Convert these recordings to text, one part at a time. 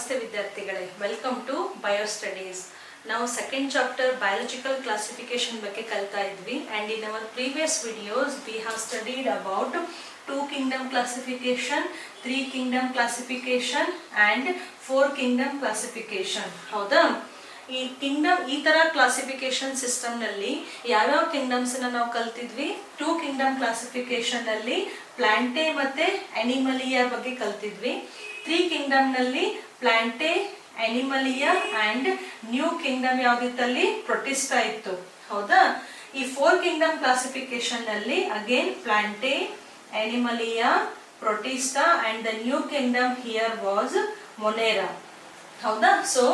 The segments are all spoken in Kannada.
ನಮಸ್ತೆ ವಿದ್ಯಾರ್ಥಿಗಳೇ, ವೆಲ್ಕಮ್ ಟು ಬಯೋ ಸ್ಟಡೀಸ್. ನಾವು ಸೆಕೆಂಡ್ ಚಾಪ್ಟರ್ ಬಯಾಲಜಿಕಲ್ ಕ್ಲಾಸಿಫಿಕೇಶನ್ ಬಗ್ಗೆ ಕಲಿತಾ ಇದ್ವಿ. And in our previous videos we have studied about 2 kingdom classification, 3 kingdom classification and 4 kingdom classification. ಹೌದಾ? ಈ ಕಿಂಗ್ಡಮ್ ಈ ತರ ಕ್ಲಾಸಿಫಿಕೇಶನ್ ಸಿಸ್ಟಮ್ ನಲ್ಲಿ ಯಾವ್ಯಾವ ಕಿಂಗ್ಡಮ್ಸ್ ನಾವು ಕಲ್ತಿದ್ವಿ? 2 kingdom ಕ್ಲಾಸಿಫಿಕೇಶನ್ ನಲ್ಲಿ ಪ್ಲಾಂಟೆ ಮತ್ತೆ ಅನಿಮಲಿಯಾ ಬಗ್ಗೆ ಕಲ್ತಿದ್ವಿ. 3 kingdom ನಲ್ಲಿ Plantae, Animalia and new kingdom ಯಾವ್ದಿತ್ತಲ್ಲಿ ಪ್ರೊಟಿಸ್ಟಾ ಇತ್ತು. ಹೌದಾ? ಈ 4 kingdom ಕ್ಲಾಸಿಫಿಕೇಶನ್ ನಲ್ಲಿ again Plantae, Animalia, Protista and the new kingdom here was Monera. ಹೌದಾ? ಸೊ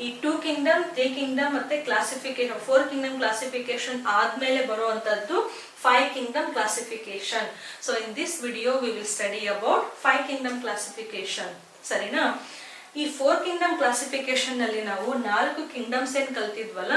ಈ 2 kingdom, 3 kingdom ಮತ್ತೆ ಕ್ಲಾಸಿಫಿಕೇಶನ್ 4 kingdom ಕ್ಲಾಸಿಫಿಕೇಶನ್ ಆದ್ಮೇಲೆ ಬರುವಂತದ್ದು 5 kingdom classification. So in this video we will study about 5 kingdom classification. ಸರಿನಾ? ಈ 4 kingdom ಕ್ಲಾಸಿಫಿಕೇಶನ್ ನಲ್ಲಿ ನಾವು 4 ಕಿಂಗ್ಡಮ್ಸ್ ಏನ್ ಕಲ್ತಿದ್ವಲ್ಲ,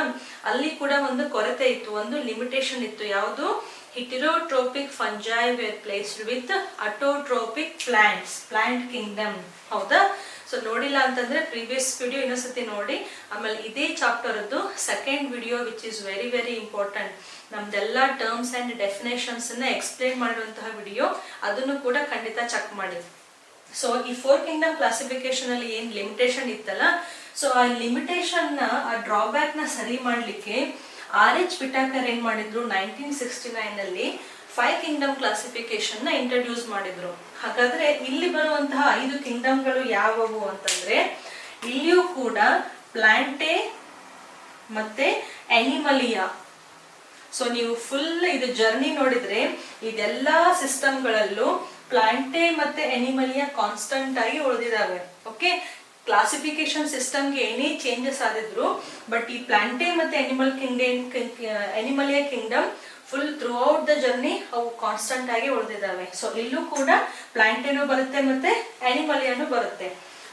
ಅಲ್ಲಿ ಕೂಡ ಒಂದು ಕೊರತೆ ಇತ್ತು, ಒಂದು ಲಿಮಿಟೇಷನ್ ಇತ್ತು. ಯಾವುದು? Heterotrophic fungi were placed with autotrophic plants, plant kingdom. ಹೌದಾ? ಸೊ ನೋಡಿಲ್ಲ ಅಂತಂದ್ರೆ ಪ್ರೀವಿಯಸ್ ವಿಡಿಯೋ ಇನ್ನೊಂದ್ಸತಿ ನೋಡಿ. ಆಮೇಲೆ ಇದೇ ಚಾಪ್ಟರ್ ಅದು second video which is very very important. ನಮ್ದೆಲ್ಲ ಟರ್ಮ್ಸ್ ಅಂಡ್ ಡೆಫಿನೇಷನ್ಸ್ ಅನ್ನ ಎಕ್ಸ್ಪ್ಲೇನ್ ಮಾಡಿರುವಂತಹ ವಿಡಿಯೋ, ಅದನ್ನು ಕೂಡ ಖಂಡಿತ ಚೆಕ್ ಮಾಡಿ. ಸೊ ಈ 4 kingdom ಕ್ಲಾಸಿಫಿಕೇಶನ್ ಅಲ್ಲಿ ಏನ್ ಲಿಮಿಟೇಷನ್ ಇತ್ತಲ್ಲ, ಸೊ ಆ ಲಿಮಿಟೇಷನ್ ನ, ಆ ಡ್ರಾಬ್ಯಾಕ್ ನ ಸರಿ ಮಾಡ್ಲಿಕ್ಕೆ RH ವಿಟಾಕರ್ ಏನ್ ಮಾಡಿದ್ರು 1969 ನಲ್ಲಿ 5 kingdom ಕ್ಲಾಸಿಫಿಕೇಶನ್ ನ ಇಂಟ್ರೊಡ್ಯೂಸ್ ಮಾಡಿದ್ರು. ಹಾಗಾದ್ರೆ ಇಲ್ಲಿ ಬರುವಂತಹ 5 ಕಿಂಗ್ಡಮ್ಗಳು ಯಾವುವು ಅಂತಂದ್ರೆ, ಇಲ್ಲಿಯೂ ಕೂಡ ಪ್ಲಾಂಟೆ ಮತ್ತೆ ಅನಿಮಲಿಯಾ. ಸೊ ನೀವು ಫುಲ್ ಇದು ಜರ್ನಿ ನೋಡಿದ್ರೆ ಇದೆಲ್ಲಾ ಸಿಸ್ಟಮ್ಗಳಲ್ಲೂ ಪ್ಲಾಂಟೆ ಮತ್ತೆ ಅನಿಮಲಿಯಾ ಕಾನ್ಸ್ಟಂಟ್ ಆಗಿ ಉಳಿದಿದಾವೆ. ಓಕೆ, ಕ್ಲಾಸಿಫಿಕೇಶನ್ ಸಿಸ್ಟಮ್ಗೆ ಏನೇ ಚೇಂಜಸ್ ಆದಿದ್ರು, ಬಟ್ ಈ ಪ್ಲಾಂಟೆ ಮತ್ತೆ Animalia kingdom full throughout the journey ಅವು ಕಾನ್ಸ್ಟಂಟ್ ಆಗಿ ಉಳಿದಿದ್ದಾವೆ. ಸೊ ಇಲ್ಲೂ ಕೂಡ ಪ್ಲಾಂಟೇನು ಬರುತ್ತೆ ಮತ್ತೆ ಅನಿಮಲಿಯಾನು ಬರುತ್ತೆ.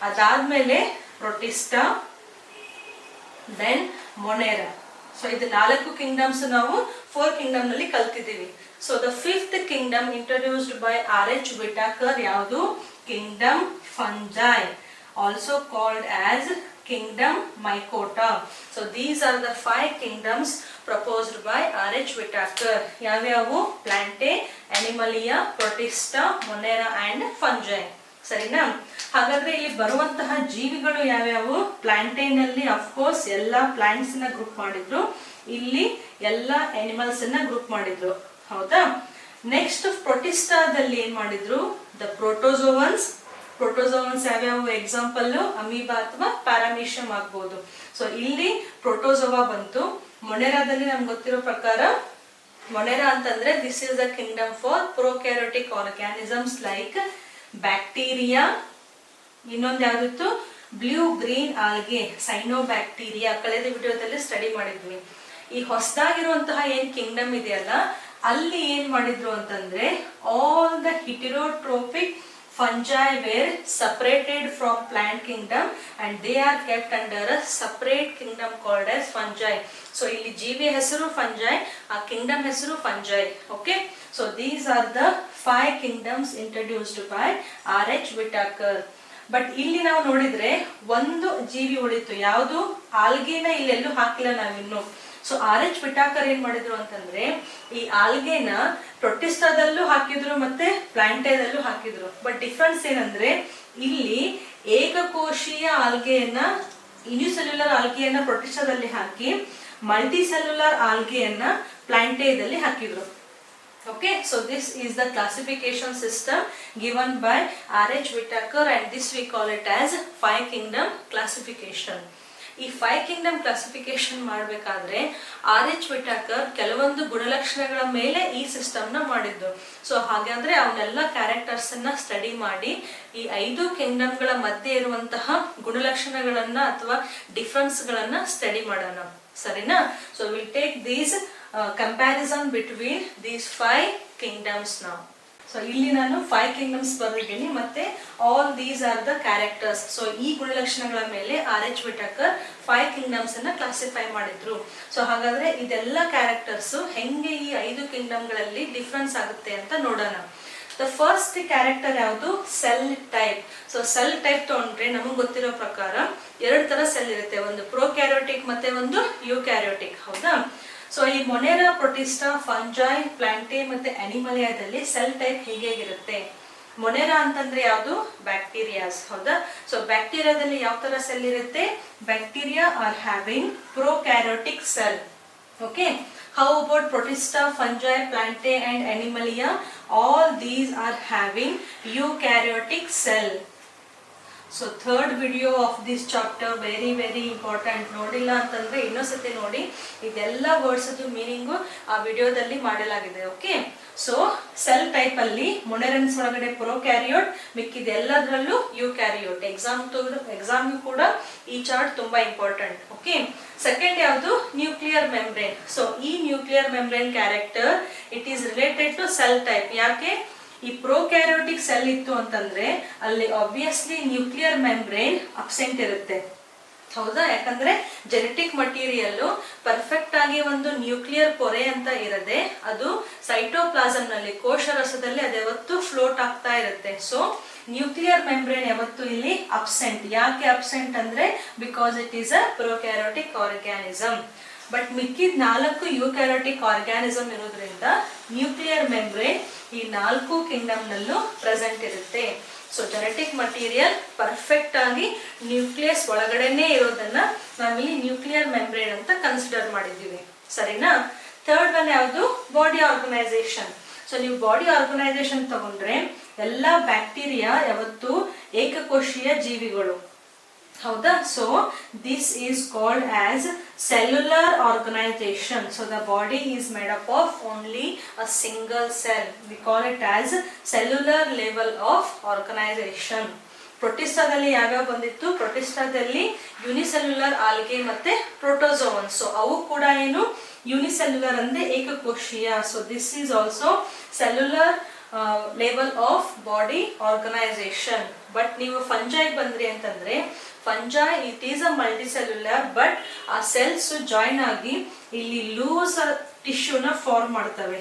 ಅದಾದ್ಮೇಲೆ ಪ್ರೊಟಿಸ್ಟಾ, ದೆನ್ ಮೊನೇರಾ. ಸೊ ಇದು 4 ಕಿಂಗ್ಡಮ್ಸ್ ನಾವು 4 kingdom ನಲ್ಲಿ ಕಲ್ತಿದ್ದೀವಿ. So the 5th kingdom introduced by RH Whittaker ಯಾವುದು? Kingdom fungi, also called as kingdom Mycota. So these are the 5 kingdoms proposed by RH Whittaker. ಯಾವ್ಯಾವು? Plantae, Animalia, Protista, Monera and fungi. ಸರಿನಾ? ಹಾಗಾದ್ರೆ ಇಲ್ಲಿ ಬರುವಂತಹ ಜೀವಿಗಳು ಯಾವ್ಯಾವು? ಪ್ಲಾಂಟೇನಲ್ಲಿ ಅಫ್ಕೋರ್ಸ್ ಎಲ್ಲಾ ಪ್ಲಾಂಟ್ಸ್ ನ ಗ್ರೂಪ್ ಮಾಡಿದ್ರು, ಇಲ್ಲಿ ಎಲ್ಲಾ ಅನಿಮಲ್ಸ್ ನ ಗ್ರೂಪ್ ಮಾಡಿದ್ರು. ಹೌದಾ? ನೆಕ್ಸ್ಟ್ ಪ್ರೊಟಿಸ್ಟಾದಲ್ಲಿ ಏನ್ ಮಾಡಿದ್ರು? The protozoans. ಪ್ರೋಟೋಜೋವನ್ಸ್ ಯಾವ್ಯಾವು? ಎಕ್ಸಾಂಪಲ್ ಅಮೀಬಾ ಅಥವಾ ಪ್ಯಾರಾಮೀಷಿಯಂ ಆಗ್ಬಹುದು. ಸೊ ಇಲ್ಲಿ ಪ್ರೋಟೋಜೋವಾ ಬಂತು. ಮೊನೇರಾದಲ್ಲಿ ನಮ್ಗೆ ಗೊತ್ತಿರೋ ಪ್ರಕಾರ, ಮೊನೇರಾ ಅಂತಂದ್ರೆ this is the kingdom for prokaryotic organisms like bacteria. ಇನ್ನೊಂದು ಯಾವ್ದಿತ್ತು? Blue green algae, cyanobacteria. ಕಳೆದ ವಿಡಿಯೋದಲ್ಲಿ ಸ್ಟಡಿ ಮಾಡಿದ್ವಿ. ಈ ಹೊಸದಾಗಿರುವಂತಹ ಏನ್ ಕಿಂಗ್ಡಮ್ ಇದೆಯಲ್ಲ, ಅಲ್ಲಿ ಏನ್ ಮಾಡಿದ್ರು ಅಂತಂದ್ರೆ all the heterotrophic fungi were separated from plant kingdom and they are kept under a separate kingdom called as fungi. So ಇಲ್ಲಿ ಜೀವಿ ಹೆಸರು fungi, ಆ kingdom ಹೆಸರು fungi. Okay, so these are the 5 kingdoms introduced by RH Whittaker. But ಇಲ್ಲಿ ನಾವು ನೋಡಿದ್ರೆ ಒಂದು ಜೀವಿ ಉಳಿತು. ಯಾವುದು? ಆಲ್ಗೆನ ಇಲ್ಲೆಲ್ಲೂ ಹಾಕಿಲ್ಲ ನಾವಿನ್ನು. ಸೊ RH ವಿಟಾಕರ್ ಏನ್ ಮಾಡಿದ್ರು ಅಂತಂದ್ರೆ ಈ ಆಲ್ಗೆನ ಪ್ರೊಟಿಸ್ಟಾದಲ್ಲೂ ಹಾಕಿದ್ರು ಮತ್ತೆ ಪ್ಲಾಂಟೇದಲ್ಲೂ ಹಾಕಿದ್ರು. ಬಟ್ ಡಿಫ್ರೆನ್ಸ್ ಏನಂದ್ರೆ ಇಲ್ಲಿ ಏಕಕೋಶೀಯ ಆಲ್ಗೆಯನ್ನ, ಯೂನಿಸೆಲ್ಯುಲರ್ ಆಲ್ಗೆಯನ್ನ ಪ್ರೊಟಿಸ್ಟಾದಲ್ಲಿ ಹಾಕಿ ಮಲ್ಟಿಸೆಲ್ಯುಲರ್ ಆಲ್ಗೆಯನ್ನ ಪ್ಲಾಂಟೇದಲ್ಲಿ ಹಾಕಿದ್ರು. Okay, so this is the classification system given by RH Whittaker and this we call it as 5 kingdom classification. ಈ 5 kingdom ಕ್ಲಾಸಿಫಿಕೇಶನ್ ಮಾಡಬೇಕಾದ್ರೆ RH ವಿಟಾಕರ್ ಕೆಲವೊಂದು ಗುಣಲಕ್ಷಣಗಳ ಮೇಲೆ ಈ ಸಿಸ್ಟಮ್ ನ ಮಾಡಿದ್ದು. ಸೊ ಹಾಗಾದ್ರೆ ಅವನ್ನೆಲ್ಲ ಕ್ಯಾರೆಕ್ಟರ್ಸ್ ಅನ್ನ ಸ್ಟಡಿ ಮಾಡಿ ಈ 5 ಕಿಂಗ್ಡಮ್ಗಳ ಮಧ್ಯೆ ಇರುವಂತಹ ಗುಣಲಕ್ಷಣಗಳನ್ನ ಅಥವಾ ಡಿಫರೆನ್ಸ್ ಗಳನ್ನ ಸ್ಟಡಿ ಮಾಡೋಣ. ಸರಿನಾ? So will take these comparison between these 5 kingdoms now. So ಇಲ್ಲಿ ನಾನು 5 kingdoms ಬರೆದಿದ್ದೀನಿ, ಮತ್ತೆ all these are the characters. So ಈ ಗುಣಲಕ್ಷಣಗಳ ಮೇಲೆ RH ವಿಟಾಕರ್ 5 kingdoms ಅನ್ನ ಕ್ಲಾಸಿಫೈ ಮಾಡಿದ್ರು. ಸೊ ಹಾಗಾದ್ರೆ ಇದೆಲ್ಲ ಕ್ಯಾರೆಕ್ಟರ್ಸ್ ಹೆಂಗೆ ಈ 5 ಕಿಂಗ್ಡಮ್ಗಳಲ್ಲಿ ಡಿಫ್ರೆನ್ಸ್ ಆಗುತ್ತೆ ಅಂತ ನೋಡೋಣ. ದ ಫಸ್ಟ್ ಕ್ಯಾರೆಕ್ಟರ್ ಯಾವುದು? Cell type. So cell type ತಗೊಂಡ್ರೆ ನಮಗೆ ಗೊತ್ತಿರೋ ಪ್ರಕಾರ ಎರಡು ತರ ಸೆಲ್ ಇರುತ್ತೆ, ಒಂದು ಪ್ರೋಕ್ಯಾರಿಯೋಟಿಕ್ ಮತ್ತೆ ಒಂದು ಯೂಕ್ಯಾರಿಯೋಟಿಕ್, ಹೌದಾ? ಸೊ ಈ ಮೊನೆರಾ, ಪ್ರೊಟಿಸ್ಟಾ, ಫಂಜೈ, ಪ್ಲಾಂಟೆ ಮತ್ತೆ ಅನಿಮಲಿಯಾದಲ್ಲಿ ಸೆಲ್ ಟೈಪ್ ಹೇಗಿರುತ್ತೆ? ಮೊನೆರಾ ಅಂತಂದ್ರೆ ಯಾವುದು? ಬ್ಯಾಕ್ಟೀರಿಯಾಸ್, ಹೌದಾ? ಸೊ ಬ್ಯಾಕ್ಟೀರಿಯಾದಲ್ಲಿ ಯಾವ ತರ ಸೆಲ್ ಇರುತ್ತೆ? Bacteria are having prokaryotic cell. Okay. How about protista, fungi, plantae and animalia? All these are having eukaryotic cell. So third video of this chapter very important. ನೋಡಿಲ್ಲ ಅಂತಂದ್ರೆ ಇನ್ನೊಂದ್ಸತಿ ನೋಡಿ, ಇದೆಲ್ಲ ವರ್ಡ್ಸ್ ಮೀನಿಂಗ್ ಆ ವಿಡಿಯೋದಲ್ಲಿ ಮಾಡಲಾಗಿದೆ. ಓಕೆ. ಸೊ ಸೆಲ್ ಟೈಪ್ ಅಲ್ಲಿ ಮೊನೆರನ್ಸ್ ಒಳಗಡೆ ಪ್ರೊಕ್ಯಾರಿಯೋಟ್, ಮಿಕ್ಕಿದೆಲ್ಲದರಲ್ಲೂ ಯೂಕ್ಯಾರಿಯೋಟ್. ಎಕ್ಸಾಮ್ ಕೂಡ ಈ ಚಾರ್ಟ್ ತುಂಬಾ ಇಂಪಾರ್ಟೆಂಟ್. ಓಕೆ. ಸೆಕೆಂಡ್ ಯಾವುದು? Nuclear membrane. ಸೊ ಈ nuclear membrane character it is related to cell type. ಯಾಕೆ? ಈ ಪ್ರೊಕ್ಯಾರಿಯೋಟಿಕ್ ಸೆಲ್ ಇತ್ತು ಅಂತಂದ್ರೆ ಅಲ್ಲಿ ಆಬ್ವಿಯಸ್ಲಿ ನ್ಯೂಕ್ಲಿಯರ್ ಮೆಂಬ್ರೇನ್ ಅಬ್ಸೆಂಟ್ ಇರುತ್ತೆ, ಹೌದಾ? ಯಾಕಂದ್ರೆ ಜೆನೆಟಿಕ್ ಮಟೀರಿಯಲ್ ಪರ್ಫೆಕ್ಟ್ ಆಗಿ ಒಂದು ನ್ಯೂಕ್ಲಿಯರ್ ಪೊರೆ ಅಂತ ಇರದೆ ಅದು ಸೈಟೋಪ್ಲಾಸಮ್ ನಲ್ಲಿ, ಕೋಶರಸದಲ್ಲಿ ಅದು ಯಾವತ್ತು ಫ್ಲೋಟ್ ಆಗ್ತಾ ಇರುತ್ತೆ. ಸೊ ನ್ಯೂಕ್ಲಿಯರ್ ಮೆಂಬ್ರೇನ್ ಯಾವತ್ತು ಇಲ್ಲಿ ಅಬ್ಸೆಂಟ್. ಯಾಕೆ ಅಬ್ಸೆಂಟ್ ಅಂದ್ರೆ because it is a prokaryotic organism. But ಮಿಕ್ಕಿದ 4 ಯೂಕ್ಯಾರಿಯೋಟಿಕ್ ಆರ್ಗ್ಯಾನಿಸಮ್ ಇರೋದ್ರಿಂದ ನ್ಯೂಕ್ಲಿಯರ್ ಮೆಂಬ್ರೇನ್ ಈ 4 ಕಿಂಗ್ಡಮ್ ನಲ್ಲೂ ಪ್ರೆಸೆಂಟ್ ಇರುತ್ತೆ. ಸೊ ಜೆನೆಟಿಕ್ ಮಟೀರಿಯಲ್ ಪರ್ಫೆಕ್ಟ್ ಆಗಿ ನ್ಯೂಕ್ಲಿಯಸ್ ಒಳಗಡೆನೆ ಇರೋದನ್ನ ನಾವಿಲ್ಲಿ ನ್ಯೂಕ್ಲಿಯರ್ ಮೆಂಬ್ರೇನ್ ಅಂತ ಕನ್ಸಿಡರ್ ಮಾಡಿದ್ದೀವಿ, ಸರಿನಾ? ಥರ್ಡ್ ಒನ್ ಯಾವುದು? Body organization. ಸೊ ನೀವು ಬಾಡಿ ಆರ್ಗನೈಸೇಷನ್ ತಗೊಂಡ್ರೆ ಎಲ್ಲಾ ಬ್ಯಾಕ್ಟೀರಿಯಾ ಯಾವತ್ತು ಏಕಕೋಶೀಯ ಜೀವಿಗಳು, ಹೌದಾ? So this is called as cellular organization. So the body is made up of only a single cell. We call it as cellular level of organization. ಪ್ರೊಟಿಸ್ಟಾದಲ್ಲಿ ಯಾವ್ಯಾವ ಬಂದಿತ್ತು? ಪ್ರೊಟಿಸ್ಟಾದಲ್ಲಿ ಯೂನಿಸೆಲ್ಯುಲರ್ ಆಲ್ಗೆ ಮತ್ತೆ ಪ್ರೋಟೋಜೋವನ್. ಸೊ ಅವು ಕೂಡ ಏನು? ಯೂನಿಸೆಲ್ಯುಲರ್ ಅಂದ್ರೆ ಏಕಕೋಶೀಯ. So this is also cellular level of body organisation. But ನೀವು ಫಂಜೈ ಬಂದ್ರಿ ಅಂತಂದ್ರೆ fungi it is a multicellular, but ಆ ಸೆಲ್ಸ್ ಜಾಯಿನ್ ಆಗಿ ಇಲ್ಲಿ ಲೂಸ್ ಟಿಶ್ಯೂನ ಫಾರ್ಮ್ ಮಾಡ್ತವೆ.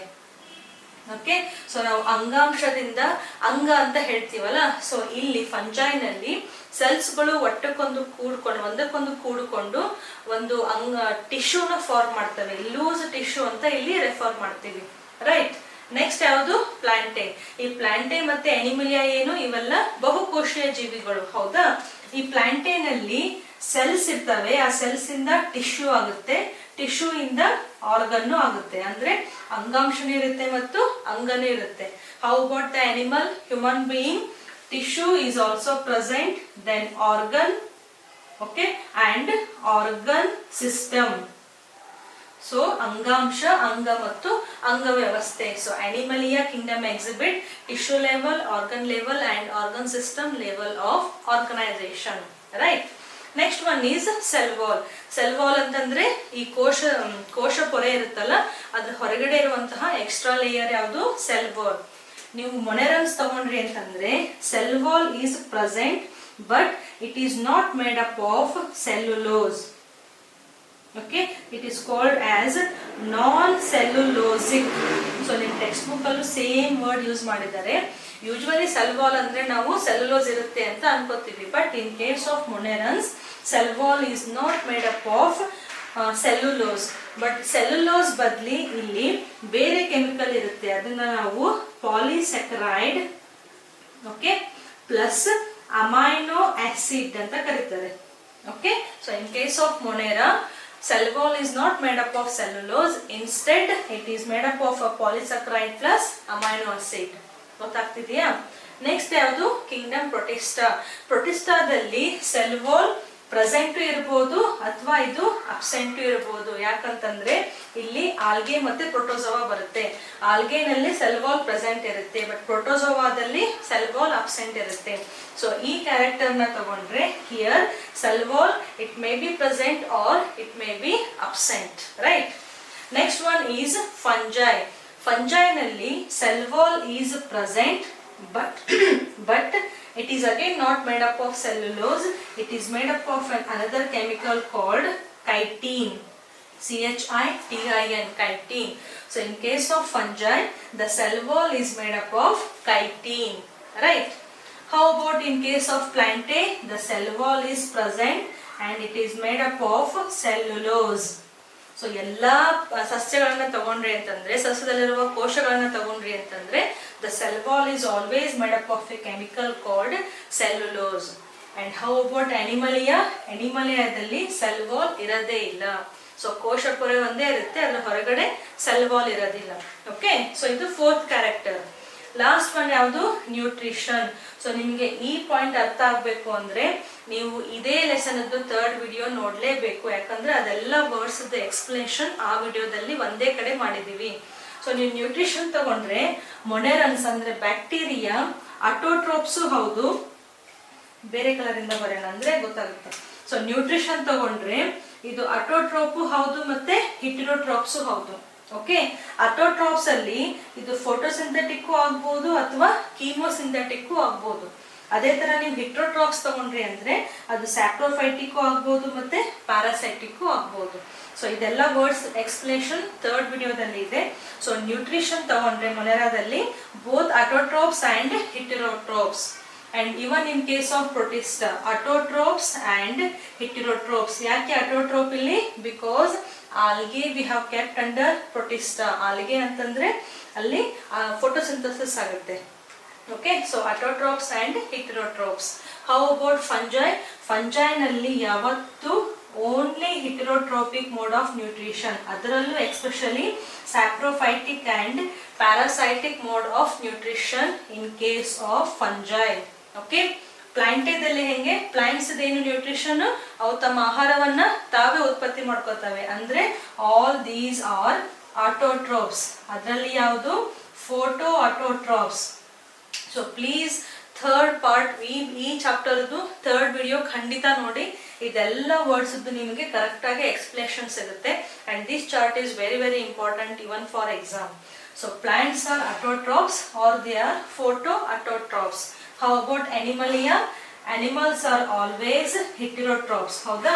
ಓಕೆ. ಸೊ ನಾವು ಅಂಗಾಂಶದಿಂದ ಅಂಗ ಅಂತ ಹೇಳ್ತೀವಲ್ಲ, ಸೊ ಇಲ್ಲಿ ಫಂಜೈನಲ್ಲಿ ಸೆಲ್ಸ್ಗಳು ಒಂದಕ್ಕೊಂದು ಕೂಡಿಕೊಂಡು ಒಂದು ಟಿಶ್ಯೂನ ಫಾರ್ಮ್ ಮಾಡ್ತವೆ. ಲೂಸ್ ಟಿಶ್ಯೂ ಅಂತ ಇಲ್ಲಿ ರೆಫರ್ ಮಾಡ್ತೀವಿ, ರೈಟ್? ನೆಕ್ಸ್ಟ್ ಯಾವುದು? ಪ್ಲಾಂಟೆ. ಈ ಪ್ಲಾಂಟೆ ಮತ್ತೆ ಅನಿಮಲಿಯಾ ಏನು? ಇವೆಲ್ಲ ಬಹುಕೋಶೀಯ ಜೀವಿಗಳು, ಹೌದಾ? ಈ ಪ್ಲಾಂಟೇನಲ್ಲಿ ಸೆಲ್ಸ್ ಇರ್ತವೆ, ಆ ಸೆಲ್ಸ್ ಇಂದ ಟಿಶ್ಯೂ ಆಗುತ್ತೆ, ಟಿಶ್ಯೂ ಇಂದ ಆರ್ಗನ್ ಆಗುತ್ತೆ. ಅಂದ್ರೆ ಅಂಗಾಂಶನೂ ಇರುತ್ತೆ ಮತ್ತು ಅಂಗನೂ ಇರುತ್ತೆ. How about the animal? Human being, tissue is also present, then organ, okay, and organ system. So ಅಂಗಾಂಶ, ಅಂಗ ಮತ್ತು ಅಂಗ ವ್ಯವಸ್ಥೆ. So Animalia kingdom exhibit tissue level, organ level and organ system level of organisation, right? Next one is cell wall. Cell wall ಅಂತಂದ್ರೆ ಈ ಕೋಶ ಪೊರೆ ಇರುತ್ತಲ್ಲ, ಅದ್ರ ಹೊರಗಡೆ ಇರುವಂತಹ ಎಕ್ಸ್ಟ್ರಾ ಲೇಯರ್ ಯಾವುದು? Cell wall. ನೀವು ಮೊನೆರನ್ಸ್ ತಗೊಂಡ್ರಿ ಅಂತಂದ್ರೆ cell wall is present, but it is not made up of cellulose. Okay, it is called as non-cellulosic. So ನಿಮ್ಮ ಟೆಕ್ಸ್ಟ್ ಬುಕ್ ಅಲ್ಲೂ ಸೇಮ್ ವರ್ಡ್ ಯೂಸ್ ಮಾಡಿದ್ದಾರೆ. ಯೂಶುವಲಿ ಸೆಲ್ ವಾಲ್ ಅಂದ್ರೆ ನಾವು ಸೆಲ್ಯುಲೋಸ್ ಇರುತ್ತೆ ಅಂತ ಅನ್ಕೋತೀವಿ, but in case of monerans cell wall is not made up of cellulose. But cellulose ಬದಲಿ ಇಲ್ಲಿ ಬೇರೆ ಕೆಮಿಕಲ್ ಇರುತ್ತೆ, ಅದನ್ನ ನಾವು polysaccharide, okay, plus amino acid ಅಂತ ಕರೀತಾರೆ. Okay. So in case of Monera cell wall is not made up of cellulose, instead it is made up of a polysaccharide plus amino acid. ಗೊತ್ತಾಗ್ತಿದೆಯಾ? ನೆಕ್ಸ್ಟ್ ಯಾವುದು? Kingdom Protista. ಪ್ರೊಟಿಸ್ಟಾದಲ್ಲಿ ಸೆಲ್ ವಾಲ್ ಪ್ರೆಸೆಂಟ್ ಇರಬಹುದು ಅಥವಾ ಇದು ಅಬ್ಸೆಂಟ್ ಇರಬಹುದು. ಯಾಕಂತಂದ್ರೆ ಇಲ್ಲಿ ಆಲ್ಗೆ ಮತ್ತೆ ಪ್ರೋಟೋಜೋವಾ ಬರುತ್ತೆ. ಆಲ್ಗೆನಲ್ಲಿ ಸೆಲ್ ವಾಲ್ ಪ್ರೆಸೆಂಟ್ ಇರುತ್ತೆ, ಬಟ್ ಪ್ರೋಟೋಜೋವಾದಲ್ಲಿ ಸೆಲ್ ವಾಲ್ ಅಬ್ಸೆಂಟ್ ಇರುತ್ತೆ. ಸೊ ಈ ಕ್ಯಾರೆಕ್ಟರ್ ನ ತಗೊಂಡ್ರೆ here cell wall it may be present or it may be absent, right? Next one is fungi. ಫಂಜೈನಲ್ಲಿ cell wall is present, but it is again not made up of cellulose. It is made up of another chemical called chitin. CHITIN, chitin. So in case of fungi, the cell wall is made up of chitin, right? How about in case of plantae? The cell wall is present and it is made up of cellulose. So ಎಲ್ಲ ಸಸ್ಯಗಳನ್ನ ತಗೊಂಡ್ರಿ ಅಂತಂದ್ರೆ, ಸಸ್ಯದಲ್ಲಿರುವ ಕೋಶಗಳನ್ನ ತಗೊಂಡ್ರಿ ಅಂತಂದ್ರೆ, the cell wall is always made up of a chemical called cellulose. And how about Animalia? ಅನಿಮಲಿಯಾದಲ್ಲಿ ಸೆಲ್ ವಾಲ್ ಇರೋದೇ ಇಲ್ಲ. ಸೊ ಕೋಶ ಪೊರೆ ಒಂದೇ ಇರುತ್ತೆ, ಅದ್ರ ಹೊರಗಡೆ ಸೆಲ್ ವಾಲ್ ಇರೋದಿಲ್ಲ. ಓಕೆ, ಸೊ ಇದು ಫೋರ್ತ್ ಕ್ಯಾರೆಕ್ಟರ್. ಲಾಸ್ಟ್ ಒನ್ ಯಾವುದು? ನ್ಯೂಟ್ರಿಷನ್. ಸೊ ನಿಮಗೆ ಈ ಪಾಯಿಂಟ್ ಅರ್ಥ ಆಗ್ಬೇಕು ಅಂದ್ರೆ ನೀವು ಇದೇ ಲೆಸನ್ ಥರ್ಡ್ ವಿಡಿಯೋ ನೋಡ್ಲೇಬೇಕು, ಯಾಕಂದ್ರೆ ಅದೆಲ್ಲ ವರ್ಡ್ಸ್ ಎಕ್ಸ್ಪ್ಲೇಷನ್ ಆ ವಿಡಿಯೋದಲ್ಲಿ ಒಂದೇ ಕಡೆ ಮಾಡಿದೀವಿ. ಸೊ ನೀವು ನ್ಯೂಟ್ರಿಷನ್ ತಗೊಂಡ್ರೆ ಮೊನೆರನ್ಸ್ ಅಂದ್ರೆ ಬ್ಯಾಕ್ಟೀರಿಯಾ, ಅಟೋಟ್ರೋಪ್ಸು ಹೌದು, ಬೇರೆ ಕಲರ್ ಇಂದ ಬರೋಣ ಅಂದ್ರೆ ಗೊತ್ತಾಗುತ್ತೆ. ಸೊ ನ್ಯೂಟ್ರಿಷನ್ ತಗೊಂಡ್ರೆ ಇದು ಅಟೋಟ್ರೋಪು ಹೌದು ಮತ್ತೆ ಹಿಟೆರೋಟ್ರೋಪ್ಸು ಹೌದು. ಓಕೆ, ಅಟೋಟ್ರಾಪ್ಸ್ ಅಲ್ಲಿ ಇದು ಫೋಟೋಸಿಂಥೆಟಿಕ್ ಆಗ್ಬಹುದು ಅಥವಾ ಕೀಮೋಸಿಂಥೆಟಿಕ್ ಆಗ್ಬಹುದು. ಅದೇ ತರ ನೀವು ಹಿಟ್ರೋಟ್ರಾಪ್ಸ್ ತಗೊಂಡ್ರಿ ಅಂದ್ರೆ ಅದು ಸ್ಯಾಪ್ರೋಫೈಟಿಕ್ ಆಗ್ಬಹುದು ಮತ್ತೆ ಪ್ಯಾರಾಸೈಟಿಕ್ ಆಗ್ಬಹುದು. ಸೊ ಇದೆಲ್ಲ ವರ್ಡ್ಸ್ ಎಕ್ಸ್ಪ್ಲೇಷನ್ ಥರ್ಡ್ ವಿಡಿಯೋದಲ್ಲಿ ಇದೆ. ಸೊ ನ್ಯೂಟ್ರಿಷನ್ ತಗೊಂಡ್ರೆ ಮೊನೆರಾದಲ್ಲಿ both autotrophs and heterotrophs. And even in case of protista, autotrophs and heterotrophs. ಯಾಕೆ autotroph ಇಲ್ಲಿ? Because algae we have kept under protista. algae ಅಂತಂದ್ರೆ ಅಲ್ಲಿ photosynthesis ಆಗುತ್ತೆ. Okay, so autotrophs and heterotrophs. How about fungi? Fungi ನಲ್ಲಿ ಯಾವತ್ತು only heterotrophic mode of nutrition, ಅದರಲ್ಲೂ especially saprophytic and parasitic mode of nutrition in case of fungi. Okay, ಪ್ಲಾಂಟೇದಲ್ಲಿ ಹೆಂಗೆ? ಪ್ಲಾಂಟ್ಸ್ ಏನು ನ್ಯೂಟ್ರಿಷನ್? ಅವು ತಮ್ಮ ಆಹಾರವನ್ನ ತಾವೇ ಉತ್ಪತ್ತಿ ಮಾಡ್ಕೋತವೆ, ಅಂದ್ರೆ ಆಲ್ ದೀಸ್ ಆರ್ ಆಟೋಟ್ರೋಪ್ಸ್. ಅದರಲ್ಲಿ ಯಾವುದು? Photo autotrophs. So please third part ಈ ಚಾಪ್ಟರ್ದು ಥರ್ಡ್ ವಿಡಿಯೋ ಖಂಡಿತ ನೋಡಿ. ಇದೆಲ್ಲ ವರ್ಡ್ಸ್ ನಿಮಗೆ ಕರೆಕ್ಟ್ ಆಗಿ ಎಕ್ಸ್ಪ್ಲೇಷನ್ ಸಿಗುತ್ತೆ. And this chart is very very important even for exam. So plants are autotrophs or they are photo autotrophs. How about animalia? Animals are always heterotrophs, ಹೌದಾ?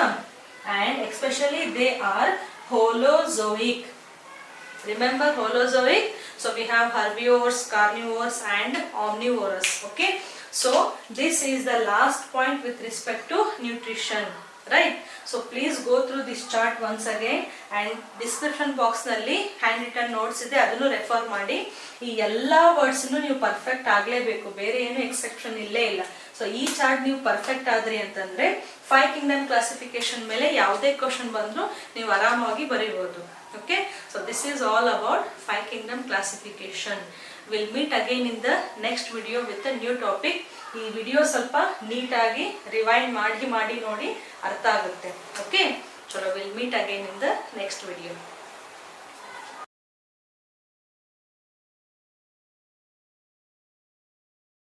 And especially they are holozoic. Remember holozoic? So we have herbivores, carnivores and omnivores. Okay, so this is the last point with respect to nutrition, right? So please go through this chart once again, and description box ನಲ್ಲಿ ಹ್ಯಾಂಡ್ ರಿಟನ್ ನೋಟ್ಸ್ ಇದೆ, ಅದನ್ನು ರೆಫರ್ ಮಾಡಿ. ಈ ಎಲ್ಲಾ ವರ್ಡ್ಸ್ ನೀವು ಪರ್ಫೆಕ್ಟ್ ಆಗ್ಲೇಬೇಕು, ಬೇರೆ ಏನು ಎಕ್ಸೆಪ್ಷನ್ ಇಲ್ಲೇ ಇಲ್ಲ. ಸೊ ಈ ಚಾರ್ಟ್ ನೀವು ಪರ್ಫೆಕ್ಟ್ ಆದ್ರಿ ಅಂತಂದ್ರೆ 5 ಕಿಂಗ್ಡಮ್ ಕ್ಲಾಸಿಫಿಕೇಶನ್ ಮೇಲೆ ಯಾವುದೇ ಕ್ವಶನ್ ಬಂದ್ರು ನೀವು ಆರಾಮಾಗಿ ಬರೀಬಹುದು. Okay, so this is all about 5 kingdom classification. Will meet again in the next video with a new topic. ಈ ವಿಡಿಯೋ ಸ್ವಲ್ಪ ನೀಟಾಗಿ ರಿವೈಂಡ್ ಮಾಡಿ ನೋಡಿ ಅರ್ಥ ಆಗುತ್ತೆ. ಓಕೆ, ಚಲೋ, will meet again in the next video.